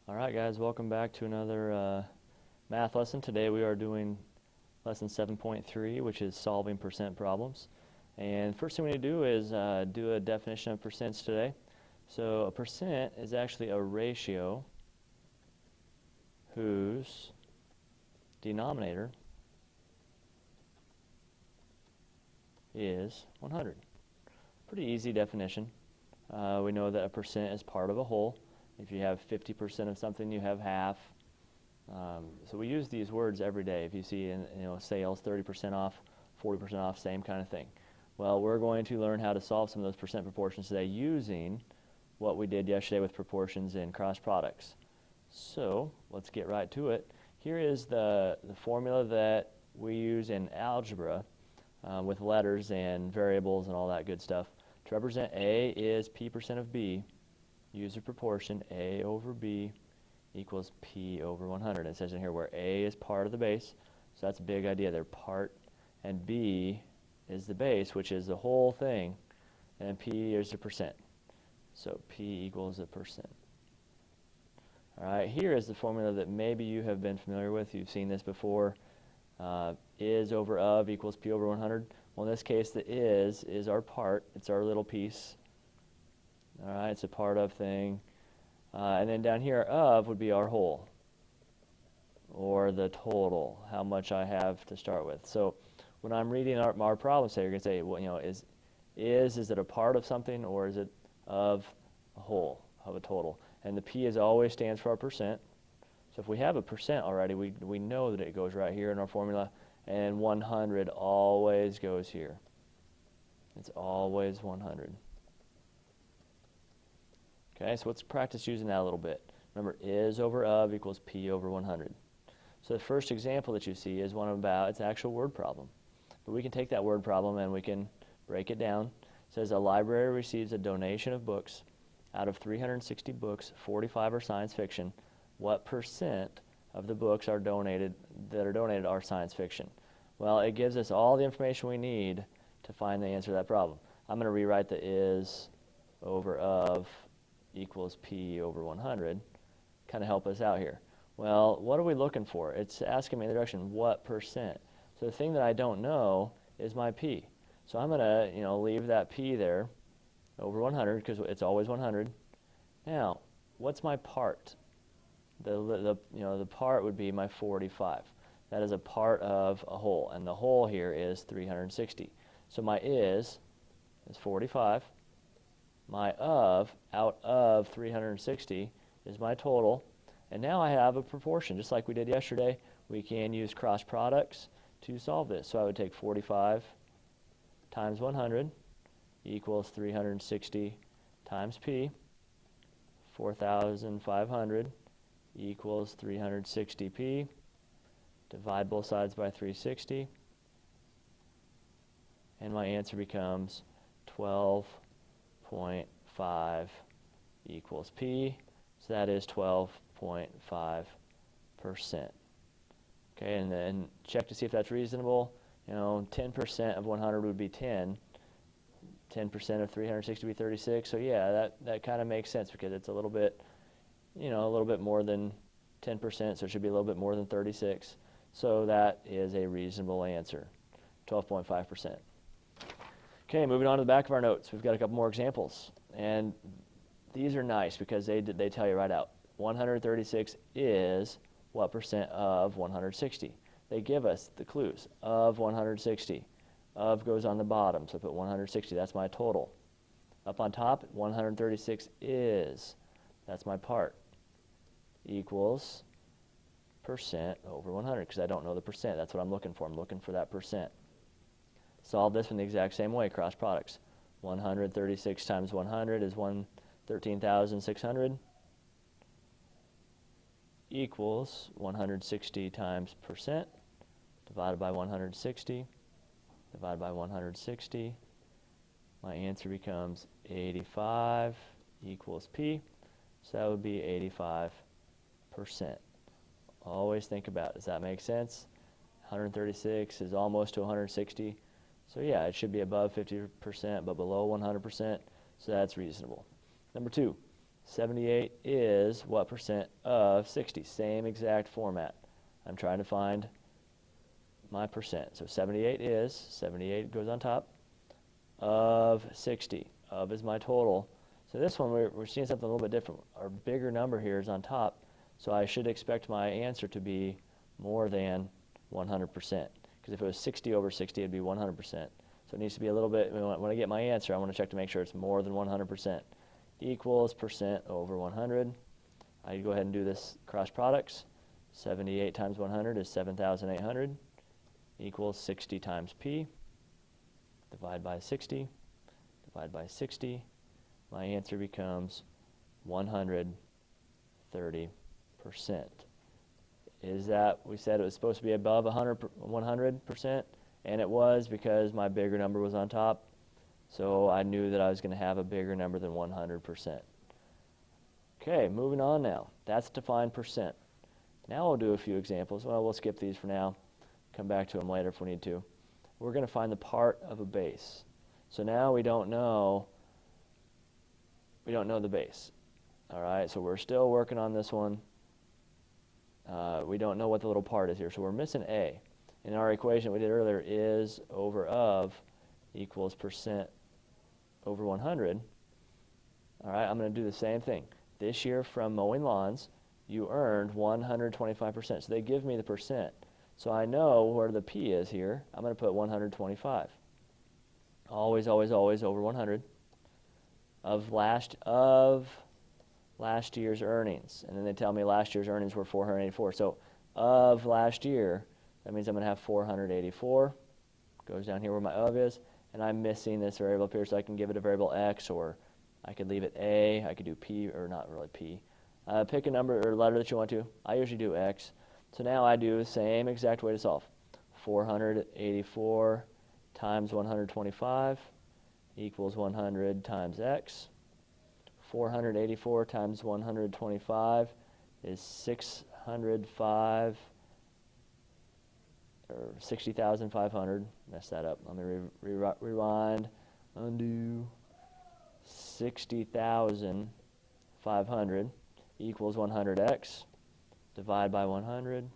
All right, guys, welcome back to another math lesson. Today we are doing lesson 7.3, which is solving percent problems. And first thing we need to do is do a definition of percents today. So a percent is actually a ratio whose denominator is 100. Pretty easy definition. We know that a percent is part of a whole. If you have 50% of something, you have half. So we use these words every day. If you see in sales, 30% off, 40% off, same kind of thing. Well, we're going to learn how to solve some of those percent proportions today using what we did yesterday with proportions and cross products. So let's get right to it. Here is the formula that we use in algebra with letters and variables and all that good stuff. To represent A is P% of B. Use a proportion, A over B equals P over 100. It says in here where A is part of the base, so that's a big idea. They're part, and B is the base, which is the whole thing, and P is the percent. So P equals a percent. All right, here is the formula that maybe you have been familiar with. You've seen this before. Is over of equals P over 100. Well, in this case, the is our part. It's our little piece. All right, it's a part of thing. And then down here, of would be our whole, or the total, how much I have to start with. So when I'm reading our problem set, you're going to say, well, is it a part of something, or is it of a whole, of a total? And the P is always stands for our percent. So if we have a percent already, we know that it goes right here in our formula, and 100 always goes here. It's always 100. Okay, so let's practice using that a little bit. Remember, is over of equals P over 100. So the first example that you see is one about, it's an actual word problem. But we can take that word problem and we can break it down. It says a library receives a donation of books. Out of 360 books, 45 are science fiction. What percent of the books that are donated are science fiction? Well, it gives us all the information we need to find the answer to that problem. I'm going to rewrite the is over of equals P over 100, kind of help us out here. Well, what are we looking for? It's asking me in the direction, what percent? So the thing that I don't know is my P. So I'm going to leave that P there over 100 because it's always 100. Now, what's my part? The part would be my 45. That is a part of a whole, and the whole here is 360. So my is 45. My of, out of 360, is my total. And now I have a proportion. Just like we did yesterday, we can use cross products to solve this. So I would take 45 times 100 equals 360 times P. 4,500 equals 360P. Divide both sides by 360. And my answer becomes 12.5 equals P, so that is 12.5%. Okay, and then check to see if that's reasonable. 10% of 100 would be 10. 10% of 360 would be 36. So yeah, that kind of makes sense because it's a little bit more than 10%, so it should be a little bit more than 36. So that is a reasonable answer, 12.5%. Okay, moving on to the back of our notes. We've got a couple more examples. And these are nice because they tell you right out. 136 is what percent of 160? They give us the clues. Of 160. Of goes on the bottom, so I put 160. That's my total. Up on top, 136 is. That's my part. Equals percent over 100 because I don't know the percent. That's what I'm looking for. I'm looking for that percent. Solve this in the exact same way, cross products. 136 times 100 is 13,600 equals 160 times percent divided by 160 divided by 160. My answer becomes 85 equals P, so that would be 85%. Always think about, does that make sense? 136 is almost to 160. So yeah, it should be above 50% but below 100%, so that's reasonable. Number two, 78 is what percent of 60? Same exact format. I'm trying to find my percent. So 78 goes on top, of 60. Of is my total. So this one, we're seeing something a little bit different. Our bigger number here is on top, so I should expect my answer to be more than 100%. Because if it was 60 over 60, it'd be 100%. So it needs to be a little bit, when I get my answer, I want to check to make sure it's more than 100%. Equals percent over 100. I go ahead and do this cross products. 78 times 100 is 7,800 equals 60 times P. Divide by 60. Divide by 60. My answer becomes 130%. Is that, we said it was supposed to be above 100%, and it was because my bigger number was on top. So I knew that I was going to have a bigger number than 100%. Okay, moving on now. That's defined percent. Now we'll do a few examples. Well, we'll skip these for now. Come back to them later if we need to. We're going to find the part of a base. So now we don't know the base. All right, so we're still working on this one. We don't know what the little part is here, so we're missing A. In our equation we did earlier, is over of equals percent over 100. All right, I'm going to do the same thing. This year from mowing lawns, you earned 125%. So they give me the percent. So I know where the P is here. I'm going to put 125. Always, always, always over 100 of last year's earnings. And then they tell me last year's earnings were 484. So of last year, that means I'm going to have 484. Goes down here where my of is. And I'm missing this variable up here, so I can give it a variable x, or I could leave it a. I could do p, or not really p. Pick a number or letter that you want to. I usually do x. So now I do the same exact way to solve. 484 times 125 equals 100 times x. 484 times 125 is 605, or 60,500. Messed that up. Let me rewind. Undo. 60,500 equals 100x. Divide by 100.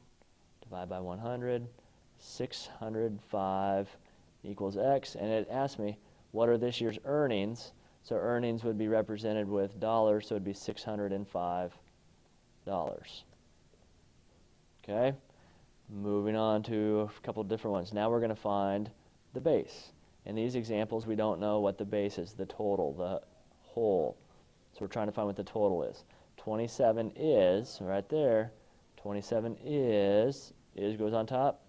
Divide by 100. 605 equals x. And it asked me, what are this year's earnings? So earnings would be represented with dollars, so it would be $605. Okay? Moving on to a couple different ones. Now we're going to find the base. In these examples, we don't know what the base is, the total, the whole. So we're trying to find what the total is. 27 is, right there, 27 is goes on top.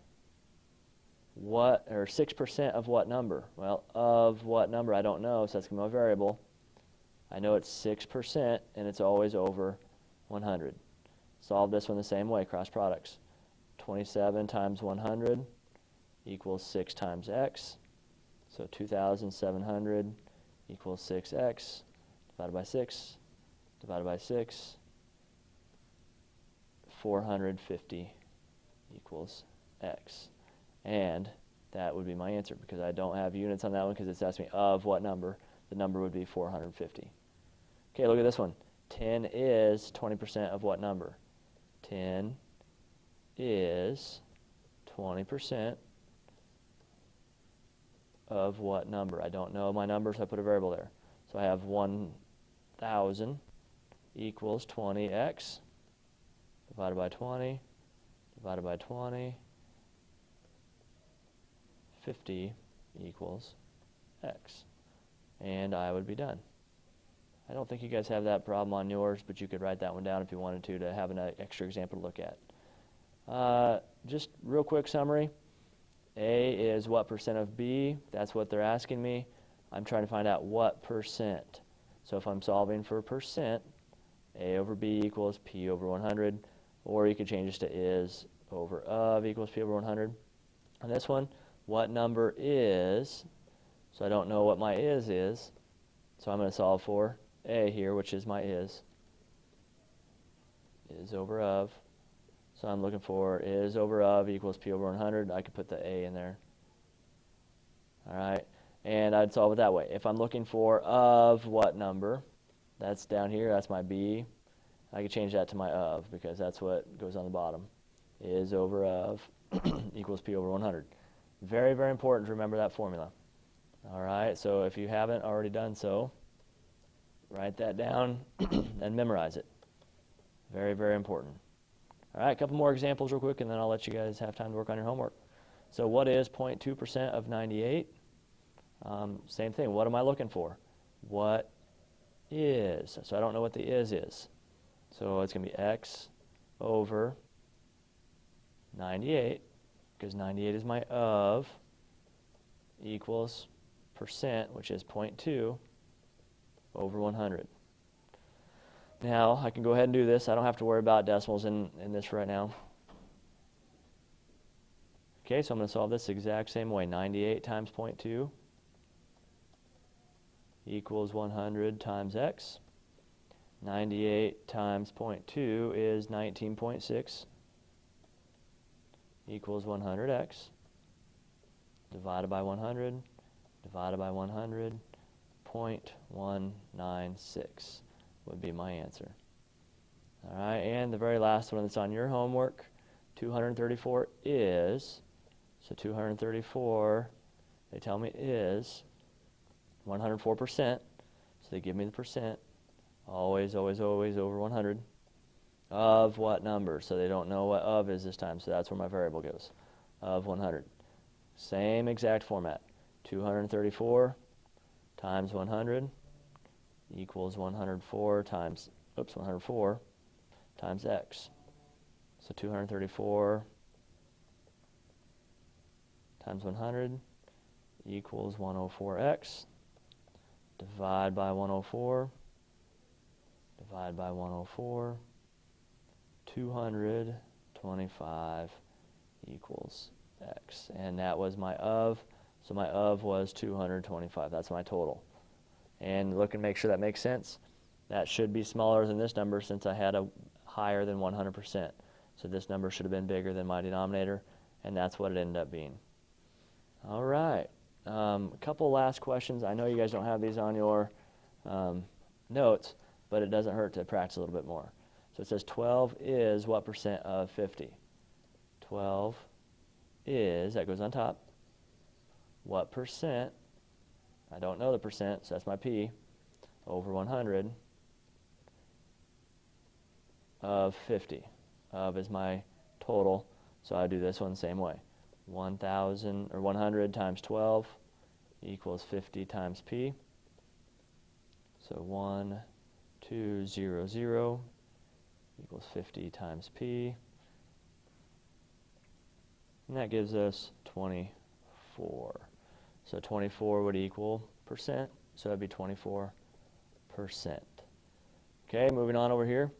What, or 6% of what number? Well, of what number? I don't know, so that's going to be my variable. I know it's 6%, and it's always over 100. Solve this one the same way, cross products. 27 times 100 equals 6 times x. So 2,700 equals 6x divided by 6, divided by 6. 450 equals x. And that would be my answer, because I don't have units on that one because it's asking me of what number. The number would be 450. Okay, look at this one. 10 is 20% of what number? 10 is 20% of what number? I don't know my number, so I put a variable there. So I have 1,000 equals 20x divided by 20, divided by 20. 50 equals x. And I would be done. I don't think you guys have that problem on yours, but you could write that one down if you wanted to have an extra example to look at. Just real quick summary. A is what percent of B. That's what they're asking me. I'm trying to find out what percent. So if I'm solving for percent, A over B equals P over 100. Or you could change this to is over of equals P over 100. On this one, what number is, so I don't know what my is, so I'm going to solve for A here, which is my is over of. So I'm looking for is over of equals P over 100. I could put the A in there. All right, and I'd solve it that way. If I'm looking for of what number, That's down here, that's my B. I could change that to my of because that's what goes on the bottom. Is over of equals P over 100. Very, very important to remember that formula. All right, so if you haven't already done so, write that down and memorize it. Very, very important. All right, a couple more examples real quick, and then I'll let you guys have time to work on your homework. So what is 0.2% of 98? Same thing. What am I looking for? What is? So I don't know what the is. So it's going to be x over 98, because 98 is my of, equals percent, which is 0.2 over 100. Now, I can go ahead and do this. I don't have to worry about decimals in this right now. Okay, so I'm going to solve this the exact same way. 98 times 0.2 equals 100 times x. 98 times 0.2 is 19.6 equals 100x. Divided by 100, divided by 100, 0.196 would be my answer. All right, and the very last one that's on your homework, 234 is, so 234, they tell me is 104%, so they give me the percent, always, always, always over 100, of what number? So they don't know what of is this time, so that's where my variable goes, of 100. Same exact format, 234 times 100 equals 104 times x. So 234 times 100 equals 104x. Divide by 104. Divide by 104. 225 equals x. And that was my of. So my of was 225. That's my total. And look and make sure that makes sense. That should be smaller than this number since I had a higher than 100%. So this number should have been bigger than my denominator, and that's what it ended up being. All right. A couple last questions. I know you guys don't have these on your notes, but it doesn't hurt to practice a little bit more. So it says 12 is what percent of 50? 12 is, that goes on top, what percent, I don't know the percent, so that's my P, over 100 of 50. Of is my total, so I do this one the same way. 1,000 or 100 times 12 equals 50 times P. So 1200 equals 50 times P. And that gives us 24. So 24 would equal percent, so that'd be 24%. Okay, moving on over here.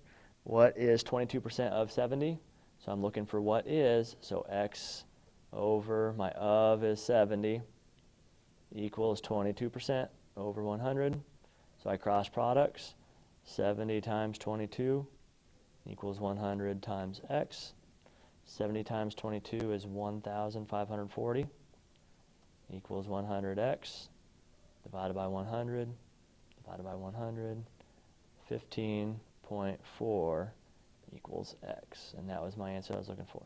What is 22% of 70? So I'm looking for what is, so x over my of is 70 equals 22% over 100. So I cross products. 70 times 22 equals 100 times x. 70 times 22 is 1,540 equals 100x divided by 100 divided by 100. 15.4 equals x. And that was my answer I was looking for.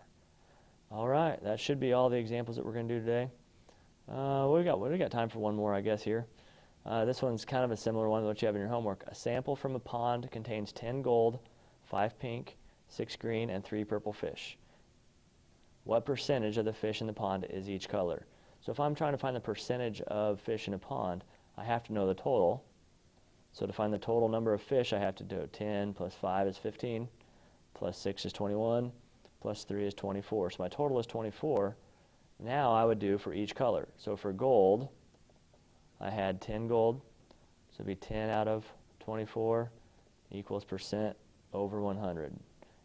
All right, that should be all the examples that we're going to do today. We got time for one more, I guess, here. This one's kind of a similar one to what you have in your homework. A sample from a pond contains 10 gold, 5 pink, 6 green, and 3 purple fish. What percentage of the fish in the pond is each color? So if I'm trying to find the percentage of fish in a pond, I have to know the total. So to find the total number of fish, I have to do 10 plus 5 is 15, plus 6 is 21, plus 3 is 24. So my total is 24. Now I would do for each color. So for gold, I had 10 gold, so it'd be 10 out of 24 equals percent over 100.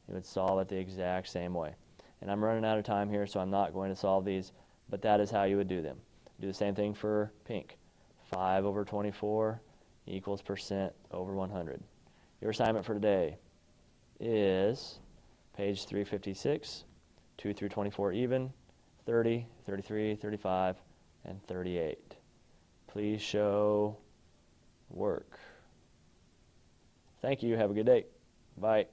You would solve it the exact same way. And I'm running out of time here, so I'm not going to solve these, but that is how you would do them. Do the same thing for pink. 5 over 24 equals percent over 100. Your assignment for today is page 356, 2 through 24 even, 30, 33, 35, and 38. Please show work. Thank you. Have a good day. Bye.